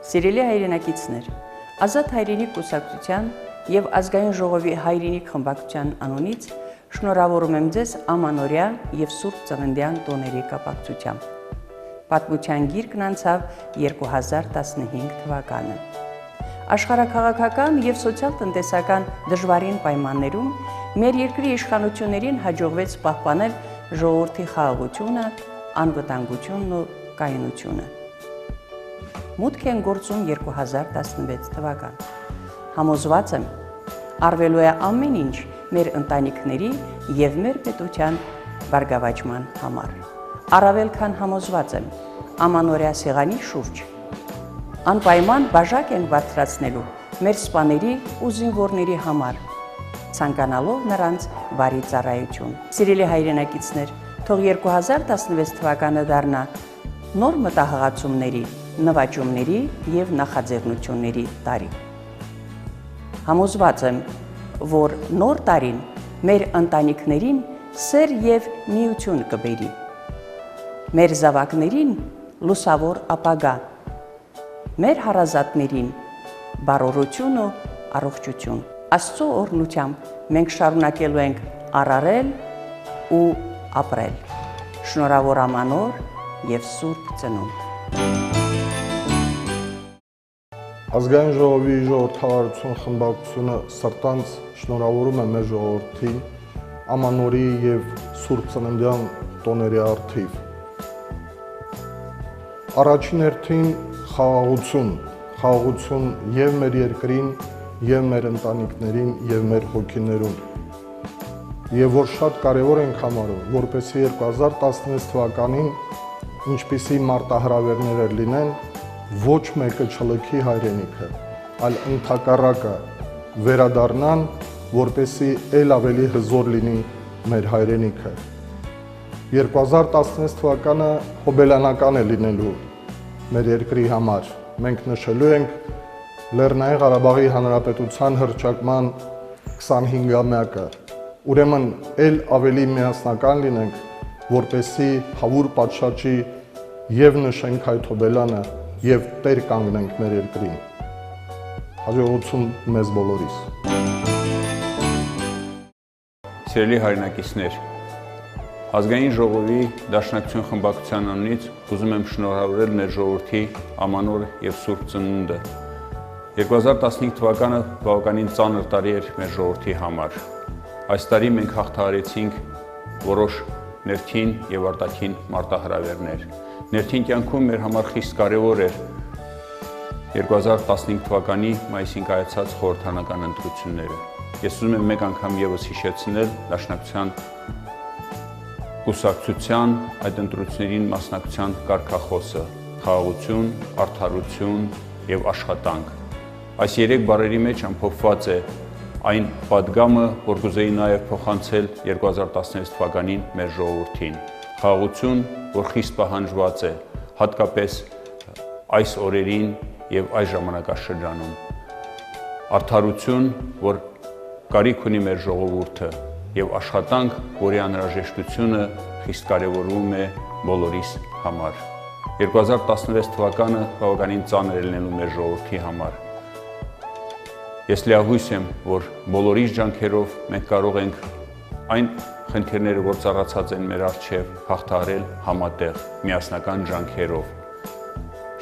Սիրելի հայրենակիցներ, Ազատ հայրենիք կուսակցության և ազգային ժողովի հայրենիք խմբակցության անունից շնորհավորում եմ ձեզ ամանորյա և Սուրբ Ծննդյան տոների կապակցությամբ։ Պատմության գիրկն անցավ 2015 թվականը։ Աշխարհաքաղաքական և սոցիալ-տնտեսական դժվարին պայմաններում մեր երկրի իշխանություններին հաջողվեց պահպանել ժողովրդի խաղաղությունը, անվտանգությունն ու կայունությունը։ Մուտք են գործում 2016 թվական։ Համոզված եմ, արվելու է ամեն ինչ մեր ընտանիքների և մեր պետության բարգավաճման համար։ Առավել քան համոզված եմ, ամանորյա սեղանի շուրջ անպայման բաժակ ենք բարձրացնելու մեր սպաների ու զինվորների համար, ցանկանալով նրանց բարի ծառայություն։ Սիրելի հայրենակիցներ, թող 2016 թվականը դառնա նոր մտահղացումների, նվաճումների և նախաձեռնությունների տարի։ Համոզված եմ, որ նոր տարին մեր ընտանիքներին սեր և միություն կբերի, մեր զավակներին լուսավոր ապագա, մեր հարազատներին բարօրություն ու առողջություն։ Աստծո օրհնությամբ մենք շարունակելու ենք արարել ու ապրել։ Շնորհավոր ամանոր և Սուրբ Ծնունդ։ Ազգային ժողովի ժողովրդավարություն խմբակցությունը սրտանց շնորհավորում է մեր ժողովրդին ամանորի և Սուրբ Ծննդյան տոների առթիվ։ Առաջին հերթին խաղաղություն և մեր երկրին, և մեր ընտանիքներին, և մեր հոգիներում։ Եվ որ շատ կարևոր ենք համարում, որպեսզի 2016 թվականին ինչպիսի մարտահրավերներ լինեն, ոչ մեկը չլքի հայրենիքը, այլ ընդհակառակը վերադառնան, որպեսզի էլ ավելի հզոր լինի մեր հայրենիքը։ 2016 թվականը հոբելյանական է լինելու մեր երկրի համար։ Մենք նշելու ենք Լեռնային Ղարաբաղի Հանրապետության հռչակման 25-ամյակը։ Ուրեմն էլ ավելի միասնական լինենք, որպեսզի հավուր պատշաճի և նշենք այդ հոբելյանը և տեր կանգնենք մեր երկրին։ Հաջողություն մեզ բոլորիս։ Սիրելի հայրենակիցներ, Ազգային ժողովի Դաշնակցություն խմբակցության անունից ուզում եմ շնորհավորել մեր ժողովրդի ամանոր և Սուրբ Ծնունդը։ 2015 թվականը բավականին ծանր տարի էր մեր ժողովրդի համար։ Այս տարի մենք հաղթահարեցինք որոշ ներքին և արտաքին մարտահրավերներ։ Ներքին կյանքում մեր համար խիստ կարևոր էր 2015 թվականի մայիսին կայացած խորհրդարանական ընտրությունները։ Ես ուզում եմ մեկ անգամ ևս հիշեցնել Դաշնակցության կուսակցության այդ ընտրություններին մասնակցության կարգախոսը՝ խաղաղություն, արդարություն և աշխատանք։ Այս երեք բառերի մեջ ամփոփված է այն պատգամը, որ կուզեի նաև փոխանցել 2016 թվականին մեր ժողովրդին։ Խաղաղություն, որ խիստ պահանջված է, հատկապես այս օրերին և այս ժամանակաշրջանում։ Արդարություն, որ կարիք ունի մեր ժողովուրդը, և աշխատանք, որի անհրաժեշտությունը խիստ կարևորվում է բոլորիս համար։ 2016 թվականը բավականին ծանր է լինելու մեր ժողովրդի համար։ Ես լիահույս եմ, որ բոլորիս ջանքերով մենք կարող ենք այն խնդիրները, որ ծառացած են մեր առջև, հաղթահարել համատեղ, միասնական ջանքերով։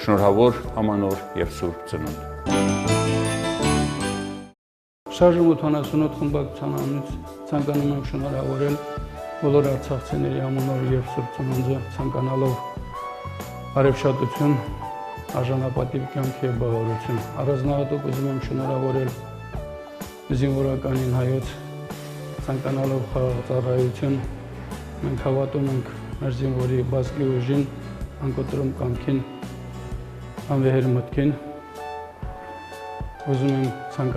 Շնորհավոր ամանոր և Սուրբ Ծնունդ։ Շարժում 88 խմբակցության անունից ցանկանում եմ շնորհավորել բոլոր արցախցիների ամանոր և Սուրբ Ծնունդը, ցանկանալով բարեփշատություն, արժանապատիվ կյանք և բավարարություն։ Առանձնահատուկ ուզում եմ շնորհավորել զինվորականին հայոց, ցանկանալով խաղաղ ծառայություն։ Մենք հավատում ենք մեր զինվորի բազկի ուժին, անկոտրում կամքին, անվեհեր մտքին։ Ուզում եմ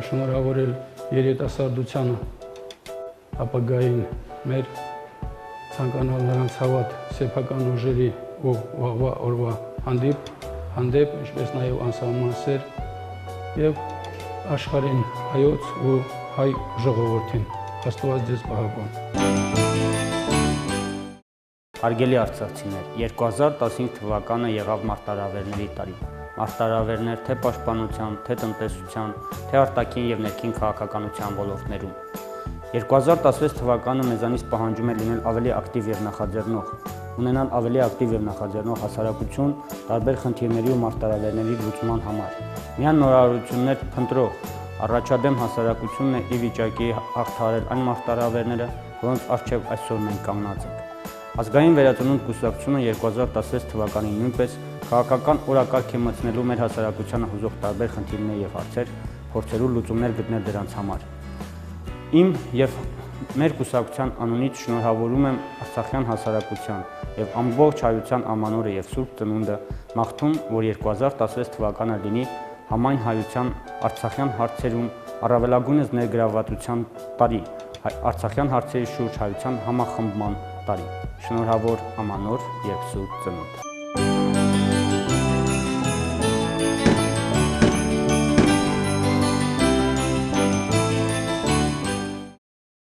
շնորհավորել երիտասարդությանը, ապագային մեր, ցանկանալ նրանց հավատ սեփական ուժերի ու վաղվա օրվա հանդեպ, ինչպես նաև անսահման սեր և աշխարհին հայոց ու հայ ժողովրդին։ Աստված ձեզ պահապան։ Հարգելի արցախցիներ, 2015 թվականը եղավ մարտահրավերների տարի։ մարտահրավերներ թե պաշտպանության, թե տնտեսության, թե արտաքին եւ ներքին քաղաքականության ոլորտներում։ 2016 թվականը մեզանից պահանջում է լինել ավելի ակտիվ եւ նախաձեռնող, ունենալ ավելի ակտիվ եւ նախաձեռնող հասարակություն տարբեր խնդիրների ու մարտահրավերների լուծման համար։ Միան նորարարություններ փնտրող, առաջադեմ հասարակությունն է ի վիճակի հաղթահարել այն մարտահրավերները, որոնց առջև այսօր մենք կանգնած ենք։ Ազգային վերածնունդ կուսակցությունը 2016 թվականին նույնպես քաղաքական օրակարգ է մտցնելու մեր հասարակությանը հուզող տարբեր խնդիրներ եւ հարցեր, փորձելու լուծումներ գտնել դրանց համար։ Իմ եւ մեր կուսակցության անունից շնորհավորում եմ Արցախյան հասարակության եւ ամբողջ հայության ամանորը եւ Սուրբ Ծնունդը, մաղթում, որ 2016 թվականը լինի համայն հայության Արցախյան հարցերում առավելագույնս ներգրավվածության տարի, Արցախյան հարցերի շուրջ հայության համախմբման տարի։ Շնորհավոր ամանոր եւ Սուրբ Ծնունդ։